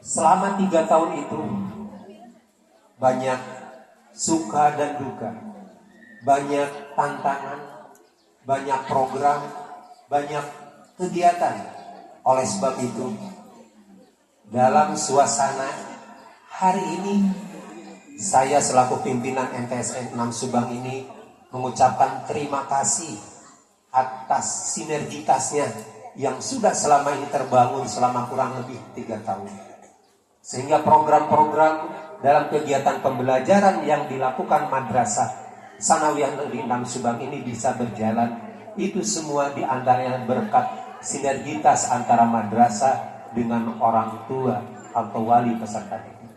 Selama 3 tahun itu banyak suka dan duka, banyak tantangan, banyak program, banyak kegiatan. Oleh sebab itu, dalam suasana hari ini, saya selaku pimpinan MTSN 6 Subang ini mengucapkan terima kasih atas sinergitasnya yang sudah selama ini terbangun selama kurang lebih 3 tahun. Sehingga program-program dalam kegiatan pembelajaran yang dilakukan Madrasah Sanawiyah Negeri 6 Subang ini bisa berjalan. Itu semua diantaranya berkat sinergitas antara madrasah dengan orang tua atau wali peserta didik.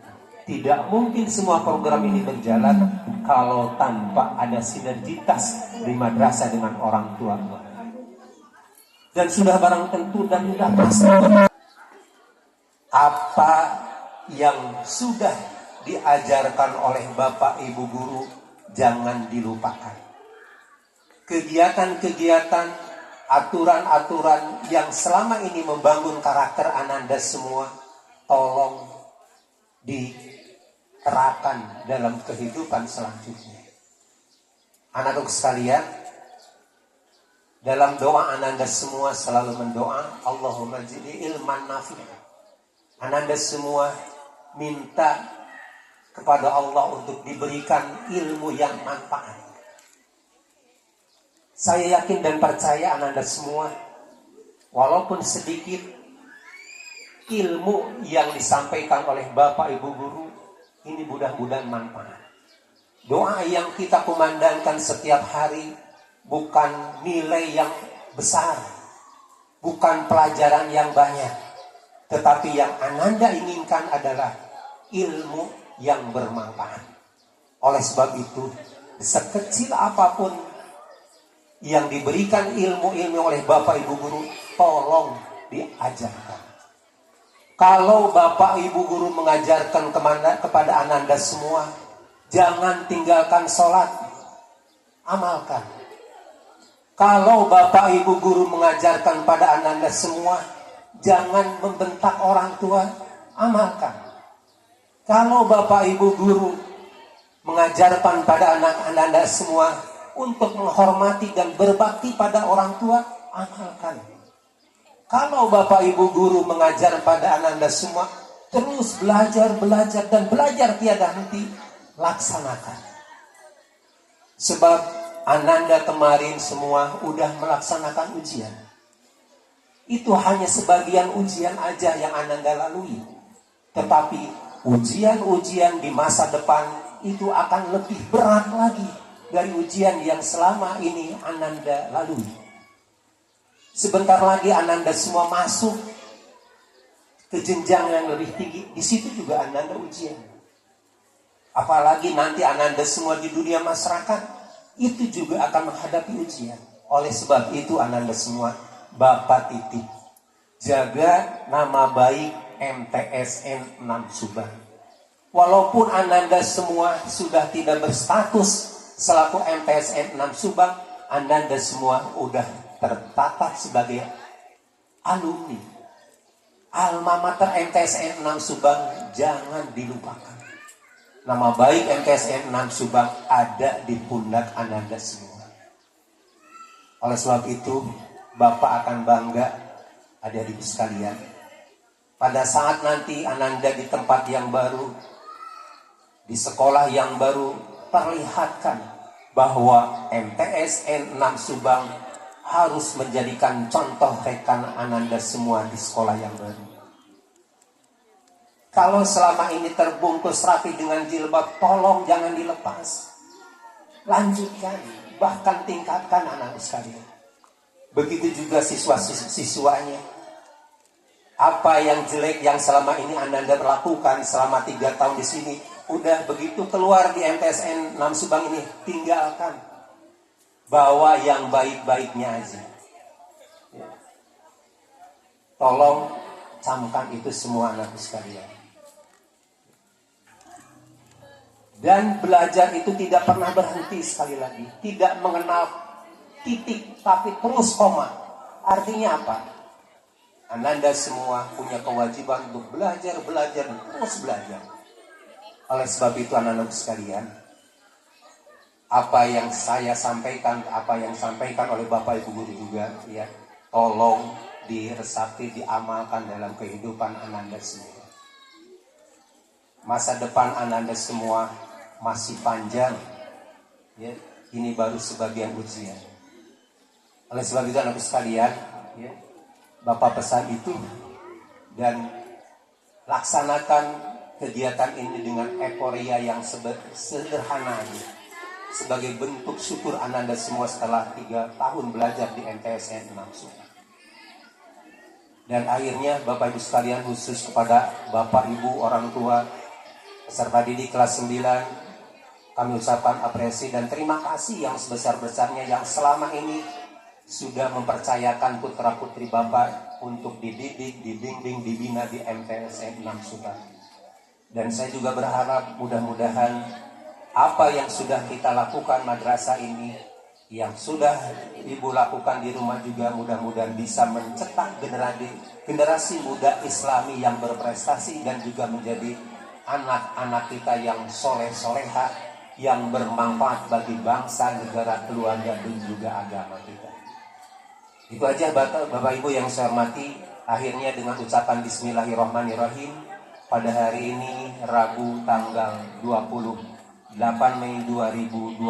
Tidak mungkin semua program ini berjalan kalau tanpa ada sinergitas di madrasah dengan orang tua. Dan sudah barang tentu dan sudah pasti apa yang sudah diajarkan oleh Bapak Ibu Guru jangan dilupakan. Kegiatan-kegiatan, aturan-aturan yang selama ini membangun karakter Ananda semua, tolong diterapkan dalam kehidupan selanjutnya. Anak-anak sekalian, dalam doa Ananda semua selalu mendoa, Allahumma zidni ilman nafi'an. Ananda semua minta kepada Allah untuk diberikan ilmu yang manfaat. Saya yakin dan percaya Ananda semua, walaupun sedikit ilmu yang disampaikan oleh Bapak Ibu Guru, ini mudah-mudahan manfaat. Doa yang kita kumandangkan setiap hari bukan nilai yang besar, bukan pelajaran yang banyak, tetapi yang Ananda inginkan adalah ilmu yang bermanfaat. Oleh sebab itu, sekecil apapun yang diberikan ilmu-ilmu oleh Bapak Ibu Guru, tolong diajarkan. Kalau Bapak Ibu Guru mengajarkan kepada Ananda semua, jangan tinggalkan sholat, amalkan. Kalau Bapak Ibu Guru mengajarkan pada Ananda semua, jangan membentak orang tua, amalkan. Kalau Bapak Ibu Guru mengajarkan pada anak Ananda semua untuk menghormati dan berbakti pada orang tua, amalkan. Kalau Bapak Ibu Guru mengajar pada Ananda semua, terus belajar dan belajar tiada henti, laksanakan. Sebab Ananda kemarin semua udah melaksanakan ujian. Itu hanya sebagian ujian aja yang Ananda lalui. Tetapi ujian-ujian di masa depan itu akan lebih berat lagi dari ujian yang selama ini Ananda lalui. Sebentar lagi Ananda semua masuk ke jenjang yang lebih tinggi. Di situ juga Ananda ujian. Apalagi nanti Ananda semua di dunia masyarakat, itu juga akan menghadapi ujian. Oleh sebab itu Ananda semua, Bapak titip jaga nama baik MTSN 6 Subang. Walaupun Ananda semua sudah tidak berstatus selaku MTSN 6 Subang, Ananda semua udah tercatat sebagai alumni. Alma mater MTSN 6 Subang jangan dilupakan. Nama baik MTSN 6 Subang ada di pundak Ananda semua. Oleh sebab itu, Bapak akan bangga, adik-adik sekalian, pada saat nanti Ananda di tempat yang baru, di sekolah yang baru, perlihatkan bahwa MTSN 6 Subang harus menjadikan contoh rekan Ananda semua di sekolah yang baru. Kalau selama ini terbungkus rapi dengan jilbab, tolong jangan dilepas. Lanjutkan, bahkan tingkatkan anak sekalian. Begitu juga siswa-siswanya. Apa yang jelek yang selama ini Ananda lakukan selama 3 tahun di sini, udah begitu keluar di MTSN 6 Subang ini, tinggalkan. Bawa yang baik-baiknya aja. Tolong camkan itu semua anakku sekalian. Dan belajar itu tidak pernah berhenti, sekali lagi. Tidak mengenal titik, tapi terus koma. Artinya apa? Ananda semua punya kewajiban untuk belajar, terus belajar. Oleh sebab itu anak-anak sekalian, apa yang saya sampaikan, apa yang disampaikan oleh Bapak Ibu Guru juga, ya, tolong diresapi, diamalkan dalam kehidupan Ananda semua. Masa depan Ananda semua masih panjang, ya. Ini baru sebagian ujian. Oleh sebab itu anak sekalian, ya, Bapak pesan itu dan laksanakan kegiatan ini dengan euforia yang sederhana aja. Sebagai bentuk syukur Ananda semua setelah 3 tahun belajar di MTSN 6 Subang. Dan akhirnya Bapak Ibu sekalian, khusus kepada Bapak Ibu orang tua peserta didik kelas 9, kami ucapkan apresiasi dan terima kasih yang sebesar-besarnya yang selama ini sudah mempercayakan putra-putri Bapak untuk dididik, dibimbing, dibina di MTSN 6 Subang. Dan saya juga berharap mudah-mudahan apa yang sudah kita lakukan madrasah ini, yang sudah Ibu lakukan di rumah juga mudah-mudahan bisa mencetak generasi muda Islami yang berprestasi dan juga menjadi anak-anak kita yang soleh-soleha, yang bermanfaat bagi bangsa, negara, keluarga, dan juga agama kita. Itu aja Bapak Ibu yang saya hormati. Akhirnya dengan ucapan Bismillahirrahmanirrahim, pada hari ini Rabu tanggal 28 Mei 2025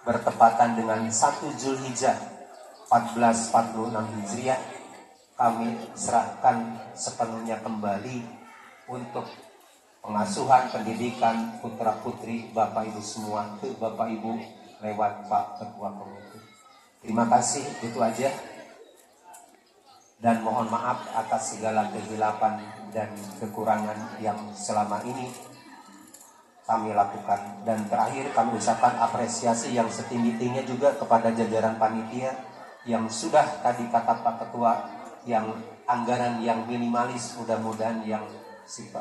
bertepatan dengan 1 Zulhijjah 1446 Hijriah, kami serahkan sepenuhnya kembali untuk pengasuhan pendidikan putra-putri Bapak Ibu semua ke Bapak Ibu lewat Pak Ketua Komite. Terima kasih, itu aja. Dan mohon maaf atas segala kehilapan dan kekurangan yang selama ini kami lakukan. Dan terakhir kami ucapkan apresiasi yang setinggi-tingginya juga kepada jajaran panitia yang sudah tadi kata Pak Ketua, yang anggaran yang minimalis, mudah-mudahan yang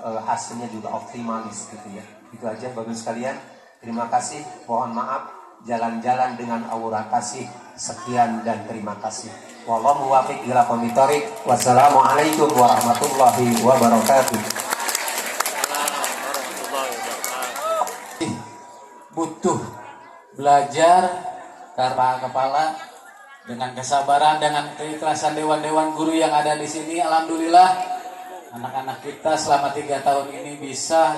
hasilnya juga optimalis gitu ya. Itu aja Bapak sekalian. Terima kasih, mohon maaf, jalan-jalan dengan aura kasih. Sekian dan terima kasih. Wallahu muwaffiq ila aqwamit thoriq. Wassalamualaikum warahmatullahi wabarakatuh. Butuh belajar karena kepala dengan kesabaran, dengan keikhlasan dewan-dewan guru yang ada di sini. Alhamdulillah anak-anak kita selama 3 tahun ini bisa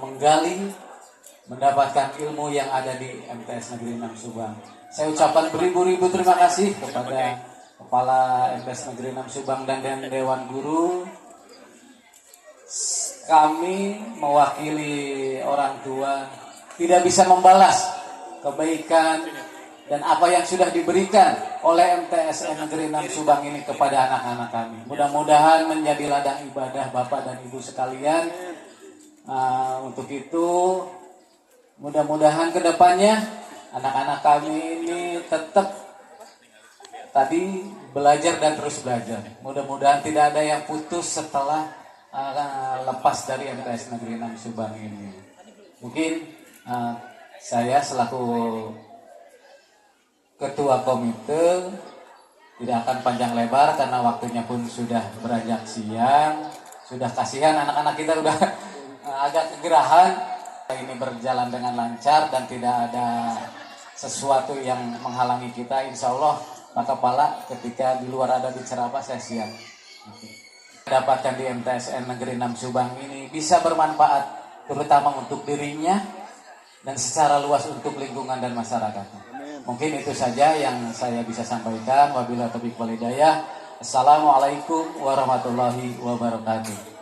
menggali, mendapatkan ilmu yang ada di MTS Negeri 6 Subang. Saya ucapkan beribu-ribu terima kasih kepada Kepala MTS Negeri 6 Subang dan Dewan Guru. Kami mewakili orang tua tidak bisa membalas kebaikan dan apa yang sudah diberikan oleh MTSN Negeri 6 Subang ini kepada anak-anak kami. Mudah-mudahan menjadi ladang ibadah Bapak dan Ibu sekalian. Untuk itu mudah-mudahan kedepannya anak-anak kami ini tetap tadi belajar dan terus belajar. Mudah-mudahan tidak ada yang putus setelah lepas dari MTS Negeri 6 Subang ini. Mungkin saya selaku ketua komite tidak akan panjang lebar karena waktunya pun sudah beranjak siang. Sudah kasihan anak-anak kita udah agak kegerahan. Ini berjalan dengan lancar dan tidak ada sesuatu yang menghalangi kita. Insya Allah Pak Kepala ketika di luar ada bicara apa saya siap. Dapatkan di MTSN Negeri 6 Subang ini bisa bermanfaat terutama untuk dirinya dan secara luas untuk lingkungan dan masyarakat. Mungkin itu saja yang saya bisa sampaikan. Wabillahi taufiq wal hidayah. Assalamualaikum warahmatullahi wabarakatuh.